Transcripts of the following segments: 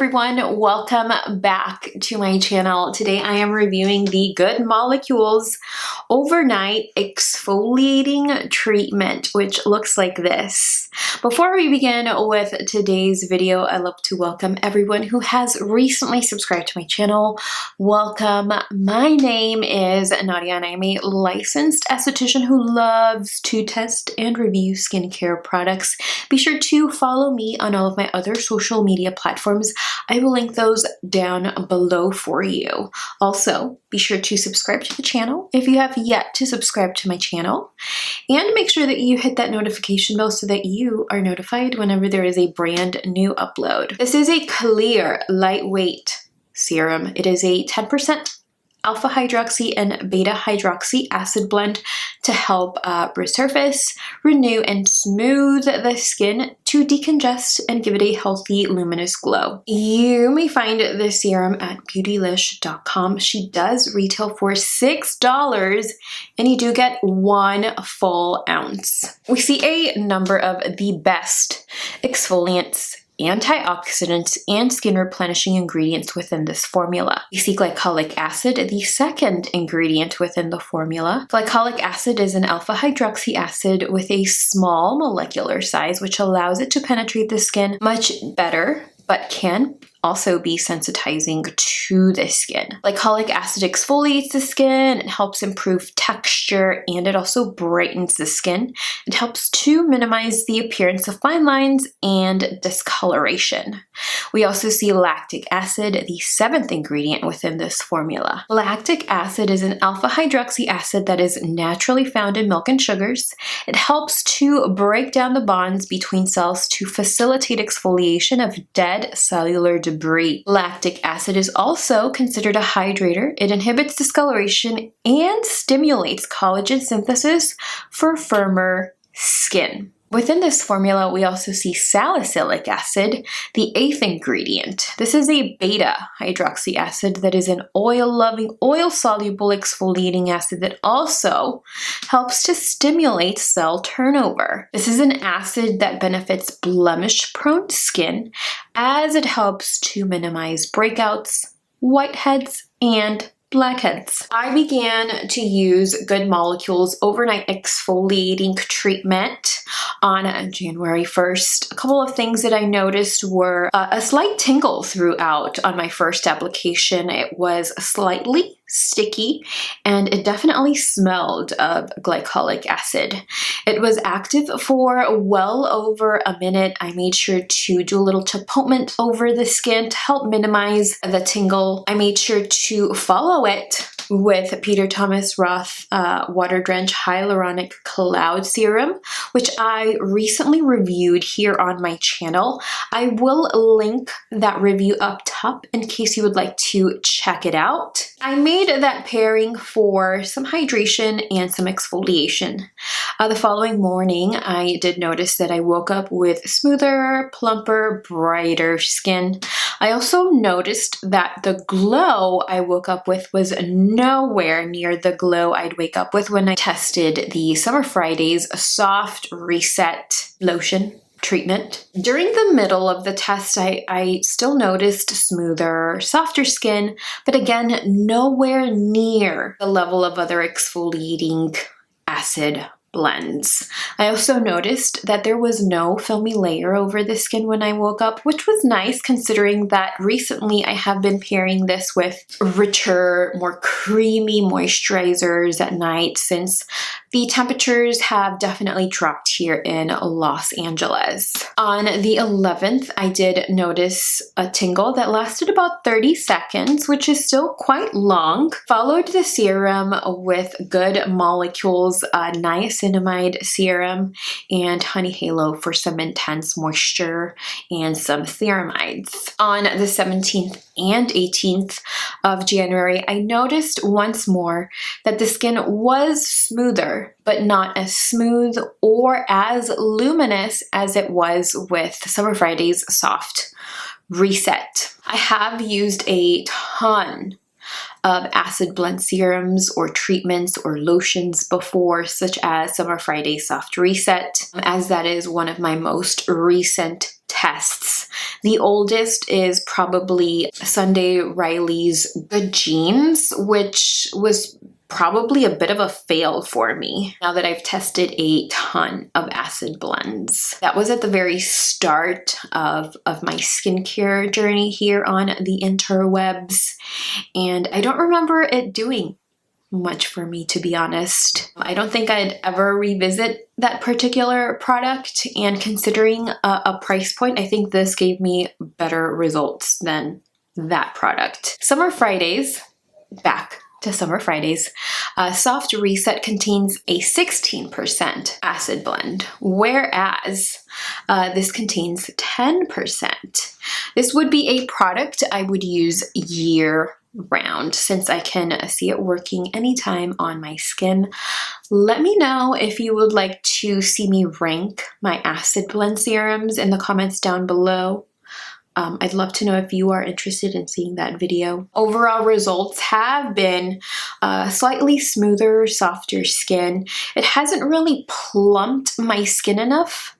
everyone, welcome back to my channel. Today I am reviewing the Good Molecules Overnight Exfoliating Treatment, which looks like this. Before we begin with today's video, I'd love to welcome everyone who has recently subscribed to my channel. Welcome. My name is Nadia and I'm a licensed esthetician who loves to test and review skincare products. Be sure to follow me on all of my other social media platforms. I will link those down below for you. Also, be sure to subscribe to the channel if you have yet to subscribe to my channel, and make sure that you hit that notification bell so that you are notified whenever there is a brand new upload. This is a clear, lightweight serum. It is a 10% alpha hydroxy and beta hydroxy acid blend to help resurface, renew, and smooth the skin to decongest and give it a healthy, luminous glow. You may find this serum at beautylish.com. She does retail for $6 and you do get 1 full ounce. We see a number of the best exfoliants, antioxidants, and skin replenishing ingredients within this formula. We see glycolic acid, the second ingredient within the formula. Glycolic acid is an alpha hydroxy acid with a small molecular size, which allows it to penetrate the skin much better, but can also be sensitizing to the skin. Glycolic acid exfoliates the skin, it helps improve texture, and it also brightens the skin. It helps to minimize the appearance of fine lines and discoloration. We also see lactic acid, the 7th ingredient within this formula. Lactic acid is an alpha hydroxy acid that is naturally found in milk and sugars. It helps to break down the bonds between cells to facilitate exfoliation of dead cellular debris. Lactic acid is also considered a hydrator. It inhibits discoloration and stimulates collagen synthesis for firmer skin. Within this formula, we also see salicylic acid, the 8th ingredient. This is a beta hydroxy acid that is an oil-loving, oil-soluble exfoliating acid that also helps to stimulate cell turnover. This is an acid that benefits blemish-prone skin as it helps to minimize breakouts, whiteheads, and blackheads. I began to use Good Molecules Overnight Exfoliating Treatment on January 1st. A couple of things that I noticed were a slight tingle throughout on my first application. It was slightly sticky and it definitely smelled of glycolic acid. It was active for well over a minute. I made sure to do a little chipotement over the skin to help minimize the tingle. I made sure to follow it with Peter Thomas Roth Water Drench Hyaluronic Cloud Serum, which I recently reviewed here on my channel. I will link that review up top in case you would like to check it out. I made that pairing for some hydration and some exfoliation. The following morning, I did notice that I woke up with smoother, plumper, brighter skin. I also noticed that the glow I woke up with was nowhere near the glow I'd wake up with when I tested the Summer Fridays Soft Reset Lotion treatment. During the middle of the test, I still noticed smoother, softer skin, but again, nowhere near the level of other exfoliating acid blends. I also noticed that there was no filmy layer over the skin when I woke up, which was nice considering that recently I have been pairing this with richer, more creamy moisturizers at night since the temperatures have definitely dropped here in Los Angeles. On the 11th, I did notice a tingle that lasted about 30 seconds, which is still quite long. Followed the serum with Good Molecules Niacinamide Serum and Honey Halo for some intense moisture and some ceramides. On the 17th and 18th of January, I noticed once more that the skin was smoother, but not as smooth or as luminous as it was with Summer Fridays Soft Reset. I have used a ton of acid blend serums or treatments or lotions before, such as Summer Friday Soft Reset, as that is one of my most recent tests. The oldest is probably Sunday Riley's Good Genes, which was probably a bit of a fail for me now that I've tested a ton of acid blends. That was at the very start of my skincare journey here on the interwebs, and I don't remember it doing much for me, to be honest. I don't think I'd ever revisit that particular product, and considering a price point, I think this gave me better results than that product. Summer Fridays, back to Summer Fridays, Soft Reset contains a 16% acid blend, whereas this contains 10%. This would be a product I would use year round since I can see it working anytime on my skin. Let me know if you would like to see me rank my acid blend serums in the comments down below. I'd love to know if you are interested in seeing that video. Overall results have been slightly smoother, softer skin. It hasn't really plumped my skin enough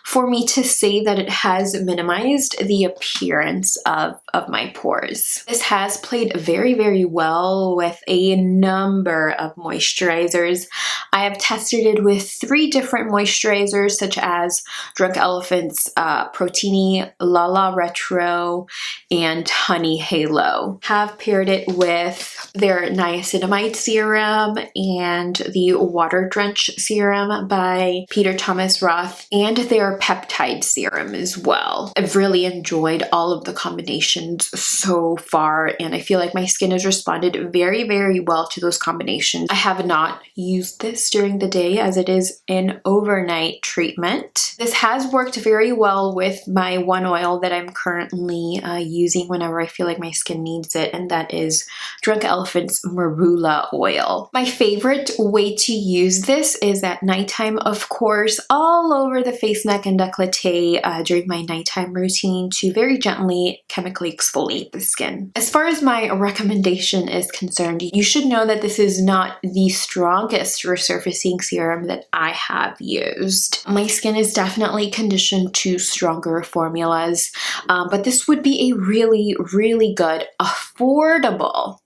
for me to say that it has minimized the appearance of my pores. This has played very, very well with a number of moisturizers. I have tested it with 3 different moisturizers, such as Drunk Elephant's Protini, Lala Retro, and Honey Halo. Have paired it with their niacinamide serum and the Water Drench serum by Peter Thomas Roth, and their peptide serum as well. I've really enjoyed all of the combinations so far, and I feel like my skin has responded very, very well to those combinations. I have not used this during the day as it is an overnight treatment. This has worked very well with my one oil that I'm currently using whenever I feel like my skin needs it, and that is Drunk Elephant's Marula oil. My favorite way to use this is at nighttime, of course, all over the face, neck, and décolleté during my nighttime routine to very gently chemically exfoliate the skin. As far as my recommendation is concerned, you should know that this is not the strongest resurfacing serum that I have used. My skin is definitely conditioned to stronger formulas, but this would be a really, really good, affordable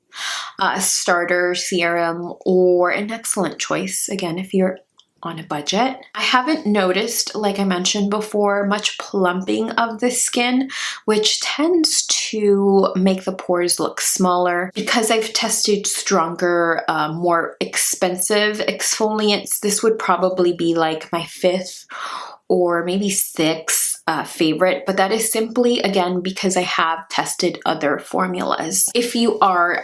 starter serum, or an excellent choice, again, if you're on a budget. I haven't noticed, like I mentioned before, much plumping of the skin, which tends to make the pores look smaller. Because I've tested stronger, more expensive exfoliants, this would probably be like my 5th or maybe 6th favorite, but that is simply, again, because I have tested other formulas. If you are,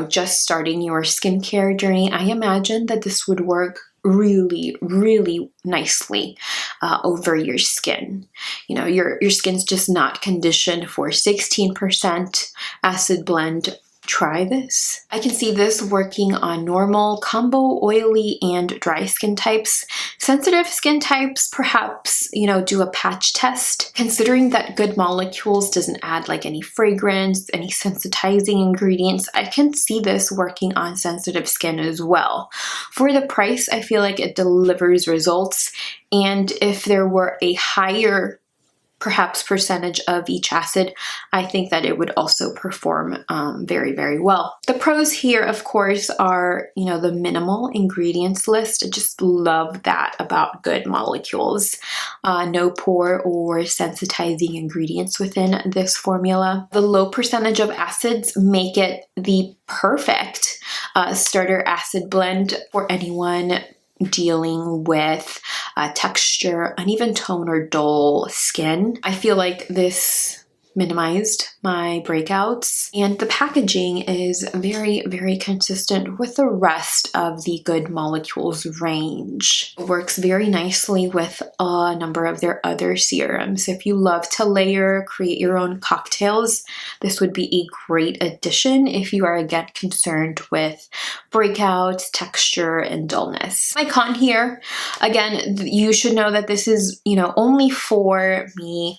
just starting your skincare journey, I imagine that this would work really, really nicely over your skin. Your skin's just not conditioned for 16% acid blend. Try this. I can see this working on normal, combo, oily, and dry skin types. Sensitive skin types, perhaps, do a patch test. Considering that Good Molecules doesn't add like any fragrance, any sensitizing ingredients, I can see this working on sensitive skin as well. For the price, I feel like it delivers results, and if there were a higher perhaps percentage of each acid, I think that it would also perform very, very well. The pros here, of course, are, the minimal ingredients list. I just love that about Good Molecules. No pore or sensitizing ingredients within this formula. The low percentage of acids make it the perfect starter acid blend for anyone dealing with texture, uneven tone, or dull skin. I feel like this minimized my breakouts, and the packaging is very, very consistent with the rest of the Good Molecules range. It works very nicely with a number of their other serums. If you love to layer, create your own cocktails, this would be a great addition if you are, again, concerned with breakouts, texture, and dullness. My con here, again, you should know that this is, only for me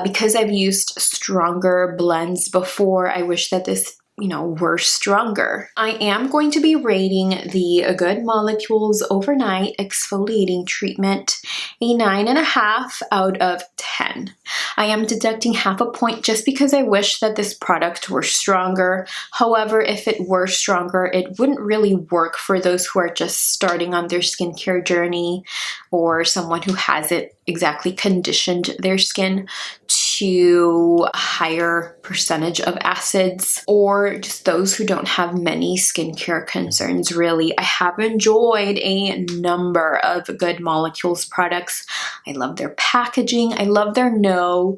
because I've used stronger blends before. I wish that this were stronger. I am going to be rating the Good Molecules Overnight Exfoliating Treatment a 9.5 out of 10. I am deducting half a point just because I wish that this product were stronger. However, if it were stronger, it wouldn't really work for those who are just starting on their skincare journey, or someone who hasn't exactly conditioned their skin to a higher percentage of acids, or just those who don't have many skincare concerns. Really, I have enjoyed a number of Good Molecules products. I love their packaging. I love their no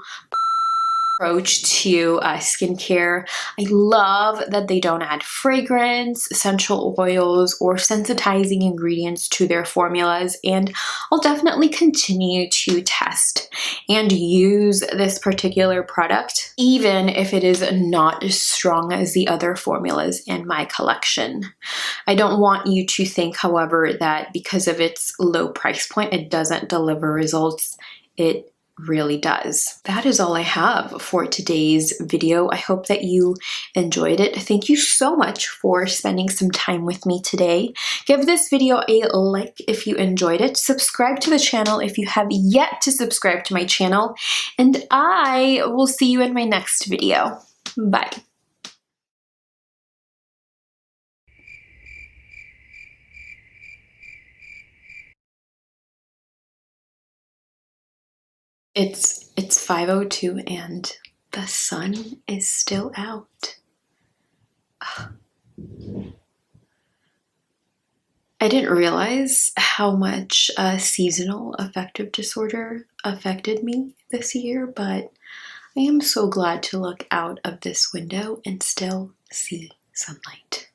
approach to skincare. I love that they don't add fragrance, essential oils, or sensitizing ingredients to their formulas, and I'll definitely continue to test and use this particular product, even if it is not as strong as the other formulas in my collection. I don't want you to think, however, that because of its low price point, it doesn't deliver results. It really does. That is all I have for today's video. I hope that you enjoyed it. Thank you so much for spending some time with me today. Give this video a like if you enjoyed it. Subscribe to the channel if you have yet to subscribe to my channel, and I will see you in my next video. Bye. It's 5:02 and the sun is still out. I didn't realize how much seasonal affective disorder affected me this year, but I am so glad to look out of this window and still see sunlight.